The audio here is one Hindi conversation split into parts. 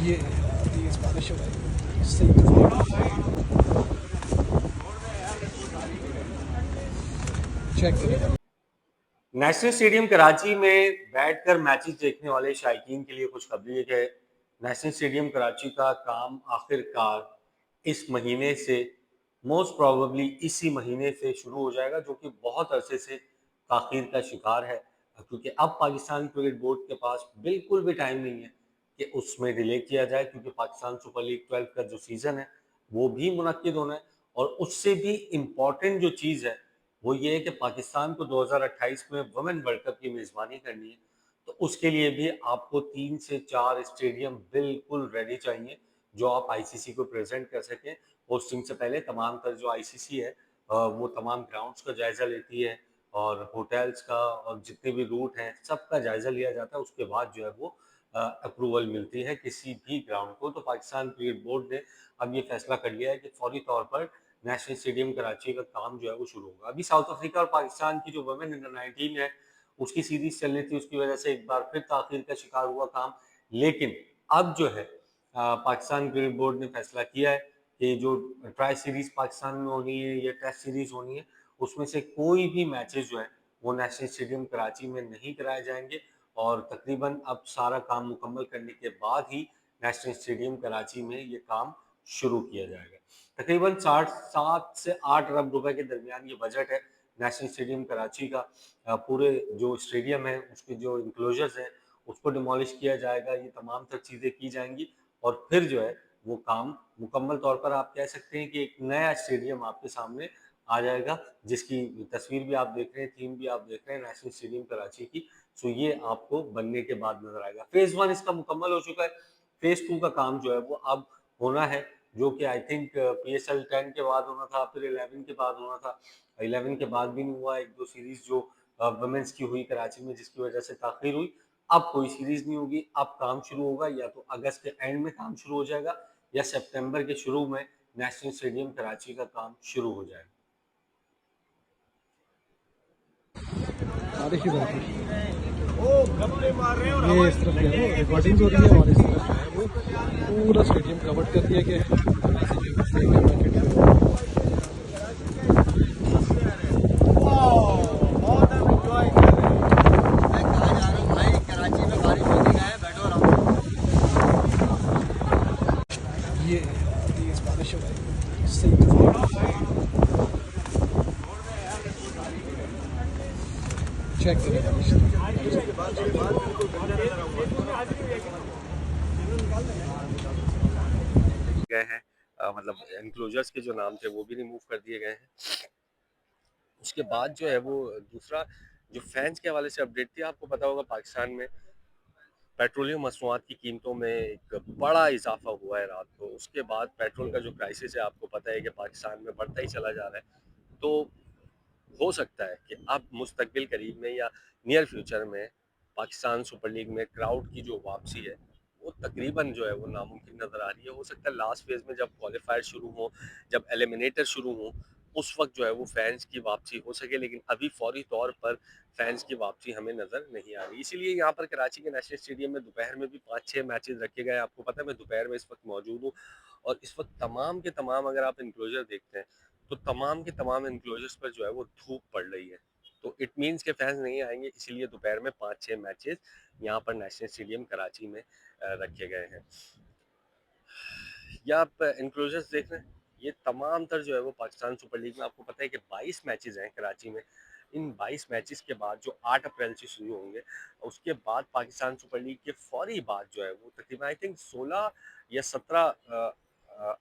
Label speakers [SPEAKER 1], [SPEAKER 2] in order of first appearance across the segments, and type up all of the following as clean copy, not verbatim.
[SPEAKER 1] ये तेज बारिश हो रही है, सही चेक करेगा।
[SPEAKER 2] नेशनल स्टेडियम कराची में बैठकर मैचेस देखने वाले शायकीन के लिए खुशखबरी है कि नेशनल स्टेडियम कराची का काम आखिरकार इस महीने से, मोस्ट प्रोबेबली इसी महीने से शुरू हो जाएगा, जो कि बहुत अरसे से ताखीर का शिकार है, क्योंकि अब पाकिस्तान क्रिकेट बोर्ड के पास बिल्कुल भी टाइम नहीं है कि उसमें डिले किया जाए, क्योंकि पाकिस्तान सुपर लीग 12 का जो सीज़न है वो भी मुनक्किद होना है। और उससे भी इम्पॉर्टेंट जो चीज़ है वो ये है कि पाकिस्तान को 2028 में वुमेन वर्ल्ड कप की मेज़बानी करनी है। तो उसके लिए भी आपको 3 से 4 स्टेडियम बिल्कुल रेडी चाहिए, जो आप आईसीसी को प्रेजेंट कर सकें। होस्टिंग से पहले तमाम तर जो आईसीसी है वो तमाम ग्राउंड्स का जायज़ा लेती है, और होटल्स का और जितने भी रूट हैं सबका जायज़ा लिया जाता है। उसके बाद जो है वो अप्रूवल मिलती है किसी भी ग्राउंड को। तो पाकिस्तान क्रिकेट बोर्ड ने अब ये फैसला कर लिया है कि फौरी तौर पर नेशनल स्टेडियम कराची का काम जो है वो शुरू होगा। अभी साउथ अफ्रीका और पाकिस्तान की जो वुमेन अंडर 19 है उसकी सीरीज चल रही थी, उसकी वजह से एक बार फिर ताखिर का शिकार हुआ काम। लेकिन अब जो है पाकिस्तान क्रिकेट बोर्ड ने फैसला किया है कि जो ट्राई सीरीज पाकिस्तान में होनी है या टेस्ट सीरीज होनी है, उसमें से कोई भी मैचेस जो है वो नेशनल स्टेडियम कराची में नहीं कराए जाएंगे। और तकरीबन अब सारा काम मुकम्मल करने के बाद ही नेशनल स्टेडियम कराची में ये काम शुरू किया जाएगा। तकरीबन 7 से 8 अरब रुपए के दरमियान ये बजट है नेशनल स्टेडियम कराची का। पूरे जो स्टेडियम है उसके जो इंक्लोजर्स हैं उसको डिमोलिश किया जाएगा, ये तमाम तर चीज़ें की जाएंगी। और फिर जो है वो काम मुकम्मल तौर पर आप कह सकते हैं कि एक नया स्टेडियम आपके सामने आ जाएगा, जिसकी तस्वीर भी आप देख रहे हैं, थीम भी आप देख रहे हैं नेशनल स्टेडियम कराची की। सो ये आपको बनने के बाद नजर आएगा। फेज 1 इसका मुकम्मल हो चुका है। फेज 2 का काम जो है वो अब होना है, जो कि आई थिंक पीएसएल 10 के बाद होना था, फिर 11 के बाद होना था। 11 के बाद भी नहीं हुआ, एक दो सीरीज जो वुमेन्स की हुई कराची में जिसकी वजह से ताखिर हुई। अब कोई सीरीज नहीं होगी, अब काम शुरू होगा, या तो अगस्त के एंड में काम शुरू हो जाएगा या सितंबर के शुरू में नेशनल स्टेडियम कराची का काम शुरू हो जाएगा।
[SPEAKER 1] बारिश ही बारिश ये इस तरफ जो है वो रिकॉर्डिंग हो रही है और इस तरफ जो है वो पूरा स्टेडियम कवर कर दिया गया है। ये तेज बारिश हो रही है, सही चेक करेगा
[SPEAKER 2] गए हैं, मतलब एनक्लोजर्स के जो नाम थे वो भी रिमूव कर दिए गए हैं। उसके बाद जो है वो दूसरा जो फैंस के हवाले से अपडेट थी, आपको पता होगा पाकिस्तान में पेट्रोलियम मसनूआत की कीमतों में एक बड़ा इजाफा हुआ है रात को। उसके बाद पेट्रोल का जो क्राइसिस है आपको पता है कि पाकिस्तान में बढ़ता ही चला जा रहा है। तो हो सकता है कि अब मुस्तकबिल करीब में या नियर फ्यूचर में पाकिस्तान सुपर लीग में क्राउड की जो वापसी है वो तकरीबन जो है वो नामुमकिन नज़र आ रही है। हो सकता है लास्ट फेज में जब क्वालिफायर शुरू हो, जब एलिमिनेटर शुरू हो, उस वक्त जो है वो फैंस की वापसी हो सके, लेकिन अभी फौरी तौर पर फैंस की वापसी हमें नज़र नहीं आ रही। इसीलिए यहाँ पर कराची के नेशनल स्टेडियम में दोपहर में भी 5-6 मैचेस रखे गए। आपको पता है मैं दोपहर में इस वक्त मौजूद हूँ, और इस वक्त तमाम के तमाम अगर आप इंक्लोजर देखते हैं तो तमाम के तमाम इनक्लोजर्स पर जो है वो धूप पड़ रही है। तो इट मीन्स के फैंस नहीं आएंगे, इसीलिए दोपहर में 5-6 मैचेस यहाँ पर नेशनल स्टेडियम कराची में रखे गए हैं। या आप इनक्लोजर्स देख रहे हैं, ये तमाम तर जो है वो पाकिस्तान सुपर लीग में आपको पता है कि 22 मैचेस हैं कराची में। इन 22 मैचेस के बाद जो 8 अप्रैल से शुरू होंगे, उसके बाद पाकिस्तान सुपर लीग के फौरी बाद जो है वो तकरीबन आई थिंक 16 या 17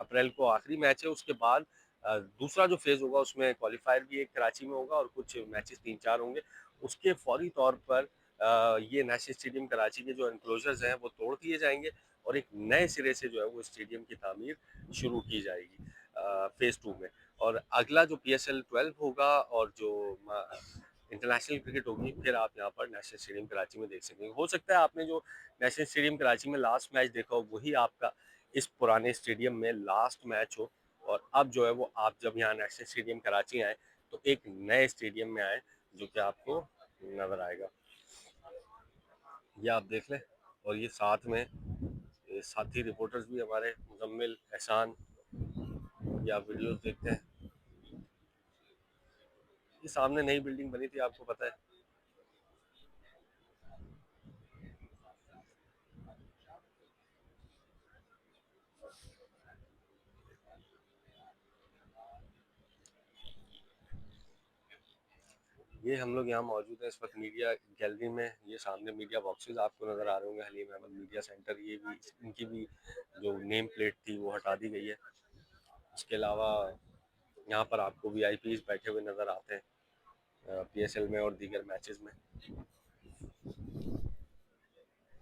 [SPEAKER 2] अप्रैल को आखिरी मैच है। उसके बाद दूसरा जो फेज होगा उसमें क्वालिफायर भी एक कराची में होगा और कुछ मैचेस 3-4 होंगे। उसके फौरी तौर पर ये नेशनल स्टेडियम कराची के जो एनक्लोजर्स हैं वो तोड़ दिए जाएंगे और एक नए सिरे से जो है वो स्टेडियम की तामीर शुरू की जाएगी फेज 2 में। और अगला जो PSL 12 होगा और जो इंटरनेशनल क्रिकेट होगी, फिर आप यहाँ पर नेशनल स्टेडियम कराची में देख सकेंगे। हो सकता है आपने जो नेशनल स्टेडियम कराची में लास्ट मैच देखा हो वही आपका इस पुराने स्टेडियम में लास्ट मैच हो, और अब जो है वो आप जब यहाँ नेशनल स्टेडियम कराची आए तो एक नए स्टेडियम में आए जो कि आपको नजर आएगा। ये आप देख लें, और ये साथ में ये साथी रिपोर्टर्स भी हमारे मुजम्मिल, एहसान, ये आप वीडियोस देखते हैं। ये सामने नई बिल्डिंग बनी थी, आपको पता है। ये हम लोग यहाँ मौजूद हैं इस वक्त मीडिया गैलरी में। ये सामने मीडिया बॉक्सेस आपको नज़र आ रहे होंगे, हलीम अहमद मीडिया सेंटर। ये भी, इनकी भी जो नेम प्लेट थी वो हटा दी गई है। इसके अलावा यहाँ पर आपको वीआईपीज बैठे हुए नज़र आते हैं पीएसएल में और दीगर मैचेस में।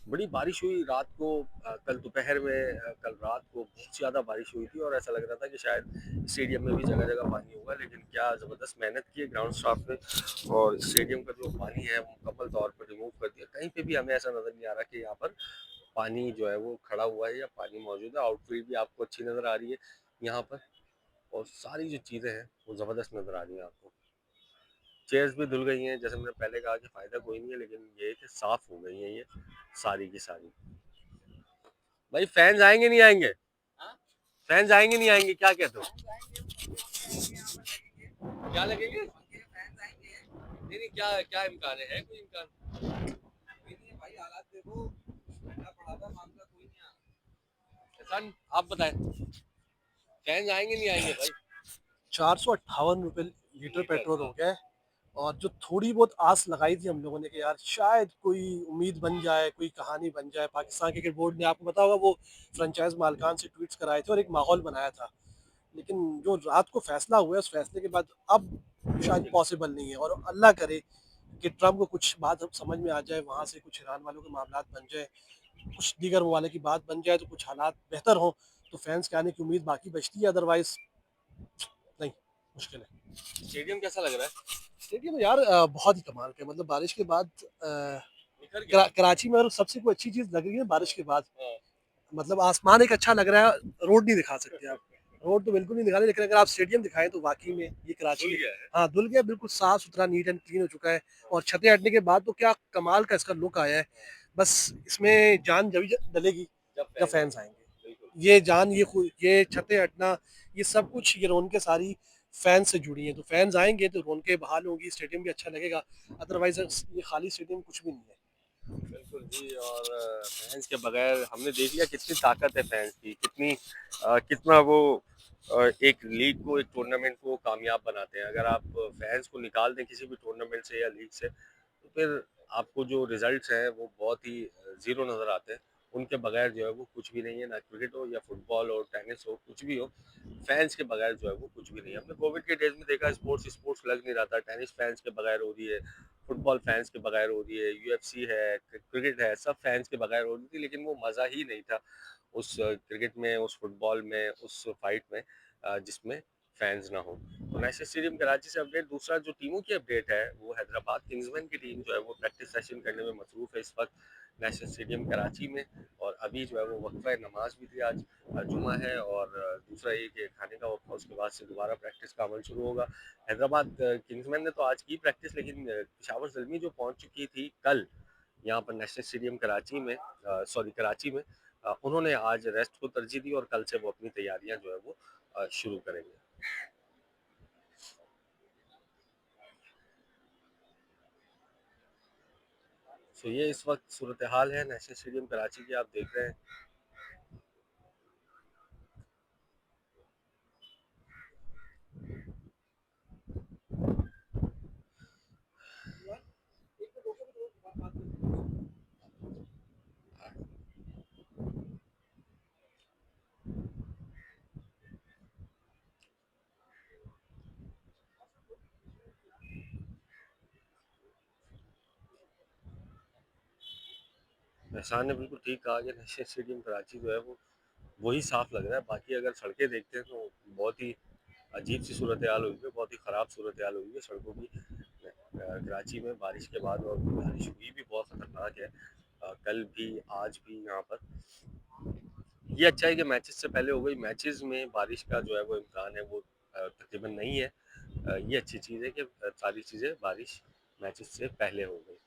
[SPEAKER 2] बड़ी बारिश हुई रात को, कल दोपहर में, कल रात को बहुत ज़्यादा बारिश हुई थी और ऐसा लग रहा था कि शायद स्टेडियम में भी जगह जगह पानी होगा, लेकिन क्या ज़बरदस्त मेहनत की है ग्राउंड स्टाफ ने और स्टेडियम का जो पानी है वो मुकम्मल तौर पर रिमूव कर दिया। कहीं पे भी हमें ऐसा नज़र नहीं आ रहा कि यहाँ पर पानी जो है वो खड़ा हुआ है या पानी मौजूद है। आउटफील्ड भी आपको अच्छी नज़र आ रही है यहाँ पर, और सारी जो चीज़ें हैं वो ज़बरदस्त नज़र आ रही हैं आपको। चेयर्स भी धुल गई हैं, जैसे मैंने पहले कहा कि फ़ायदा कोई नहीं है, लेकिन ये है कि साफ़ हो गई हैं ये सारी की सारी। भाई फैंस आएंगे नहीं आएंगे? फैंस आएंगे नहीं आएंगे, क्या कहते हो? क्या लगेंगे? नहीं नहीं, क्या क्या इम्कान है कोई इम्कान? भाई हालात देखो, ठंडा पड़ा था, मामला कोई नहीं। सन आप बताएं, फैंस आएंगे नहीं आएंगे भाई?
[SPEAKER 1] 458 रुपये लीटर
[SPEAKER 2] लीटर,
[SPEAKER 1] पेट्रोल हो
[SPEAKER 2] हाँ।
[SPEAKER 1] गया है। और जो थोड़ी बहुत आस लगाई थी हम लोगों ने कि यार शायद कोई उम्मीद बन जाए, कोई कहानी बन जाए, पाकिस्तान क्रिकेट बोर्ड ने, आपको पता होगा, वो फ्रेंचाइज मालिकान से ट्वीट्स कराए थे और एक माहौल बनाया था। लेकिन जो रात को फैसला हुआ है, उस फैसले के बाद अब शायद पॉसिबल नहीं है। और अल्लाह करे कि ट्रम्प को कुछ बात अब समझ में आ जाए, वहाँ से कुछ ईरान वालों के मामला बन जाए, कुछ दीगर ममालिक की बात बन जाए, तो कुछ हालात बेहतर हों, तो फैंस के आने की उम्मीद बाकी बचती है। अदरवाइज नहीं, मुश्किल है।
[SPEAKER 2] स्टेडियम कैसा लग रहा है?
[SPEAKER 1] स्टेडियम यार बहुत ही कमाल का है। मतलब बारिश के बाद
[SPEAKER 2] निखर गया।
[SPEAKER 1] कराची में और सबसे कोई अच्छी चीज़ लग रही है बारिश के बाद,
[SPEAKER 2] हाँ।
[SPEAKER 1] मतलब आसमान एक अच्छा लग रहा है। रोड नहीं दिखा सकते आप, रोड तो बिल्कुल नहीं दिखा रहे, लेकिन अगर आप स्टेडियम दिखाएं तो वाकई में ये कराची
[SPEAKER 2] धुल
[SPEAKER 1] में,
[SPEAKER 2] गया है।
[SPEAKER 1] हाँ, धुल गया, बिल्कुल साफ सुथरा, नीट एंड क्लीन हो चुका है। और छतें हटने के बाद तो क्या कमाल का इसका लुक आया है। बस इसमें जान जब डलेगी
[SPEAKER 2] जब
[SPEAKER 1] जब
[SPEAKER 2] फैंस
[SPEAKER 1] फैंस
[SPEAKER 2] आएंगे,
[SPEAKER 1] आएंगे।
[SPEAKER 2] बिल्कुल।
[SPEAKER 1] ये जान, ये छतें हटना, ये सब कुछ, ये रौनकें सारी फैन से जुड़ी हैं। तो फैंस आएंगे तो रौनकें बहाल होगी, स्टेडियम भी अच्छा लगेगा। अदरवाइज ये खाली स्टेडियम कुछ भी नहीं है।
[SPEAKER 2] बिल्कुल जी। और फैंस के बगैर हमने देख लिया कितनी ताकत है फैंस की, कितनी कितना वो एक लीग को, एक टूर्नामेंट को कामयाब बनाते हैं। अगर आप फैंस को निकाल दें किसी भी टूर्नामेंट से या लीग से, तो फिर आपको जो रिजल्ट्स हैं वो बहुत ही ज़ीरो नज़र आते हैं। उनके बगैर जो है वो कुछ भी नहीं है, ना क्रिकेट हो या फुटबॉल हो, टेनिस हो, कुछ भी हो, फैंस के बगैर जो है वो कुछ भी नहीं है। हमने कोविड के डेज में देखा, स्पोर्ट्स स्पोर्ट्स लग नहीं रहा था। टेनिस फैंस के बगैर हो रही है, फुटबॉल फैंस के बगैर हो रही है, यूएफसी है, क्रिकेट है, सब फैंस के बगैर हो रही थी, लेकिन वो मज़ा ही नहीं था उस क्रिकेट में, उस फुटबॉल में, उस फाइट में जिसमें फैंस ना हो। तो नेशनल स्टेडियम कराची से अपडेट, दूसरा जो टीमों की अपडेट है वो हैदराबाद किंग्समैन की टीम जो है वो प्रैक्टिस सेशन करने में मसरूफ़ है इस वक्त नेशनल स्टेडियम कराची में। और अभी जो है वो वक्फा नमाज भी थी, आज जुमा है, और दूसरा ये कि खाने का वक्फा, उसके बाद से दोबारा प्रैक्टिस का अमल शुरू होगा। हैदराबाद किंग्समैन ने तो आज की प्रैक्टिस, लेकिन पेशावर ज़ल्मी जो पहुंच चुकी थी कल यहाँ पर नेशनल स्टेडियम कराची में, सॉरी कराची में, उन्होंने आज रेस्ट को तरजीह दी और कल से वो अपनी तैयारियां जो है वो शुरू करेंगे। सो ये इस वक्त सूरत हाल है नेशनल स्टेडियम कराची की, आप देख रहे हैं। एहसान ने बिल्कुल ठीक कहा कि नेशनल स्टेडियम कराची जो है वो वही साफ लग रहा है। बाकी अगर सड़कें देखते हैं तो बहुत ही अजीब सी सूरत हाल हुई है, बहुत ही ख़राब सूरत हाल हुई है सड़कों की कराची में बारिश के बाद। और बारिश हुई भी बहुत ख़तरनाक है, कल भी आज भी यहाँ पर। ये अच्छा है कि मैचेस से पहले हो गई, मैचेस में बारिश का जो है वो इम्कान है वो तकरीबन नहीं है। ये अच्छी चीज़ है कि सारी चीज़ें बारिश मैचेस से पहले हो गई।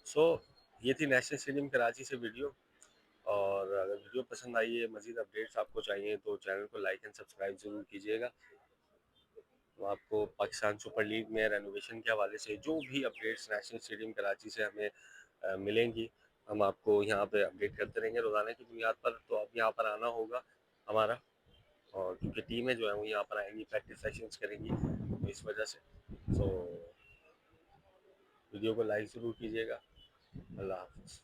[SPEAKER 2] सो ये थी नेशनल स्टेडियम कराची से वीडियो। और अगर वीडियो पसंद आई है, मज़ीद अपडेट्स आपको चाहिए तो चैनल को लाइक एंड सब्सक्राइब ज़रूर कीजिएगा। तो आपको पाकिस्तान सुपर लीग में रेनोवेशन के हवाले से जो भी अपडेट्स नेशनल स्टेडियम कराची से हमें मिलेंगी, हम आपको यहाँ पे अपडेट करते रहेंगे रोज़ाना की बुनियाद पर। तो अब यहाँ पर आना होगा हमारा, और क्योंकि टीमें जो है वो यहाँ पर आएंगी, प्रैक्टिस सेशंस करेंगी, तो इस वजह से तो वीडियो को लाइक ज़रूर कीजिएगा। अल्लाह हाफ़िज़।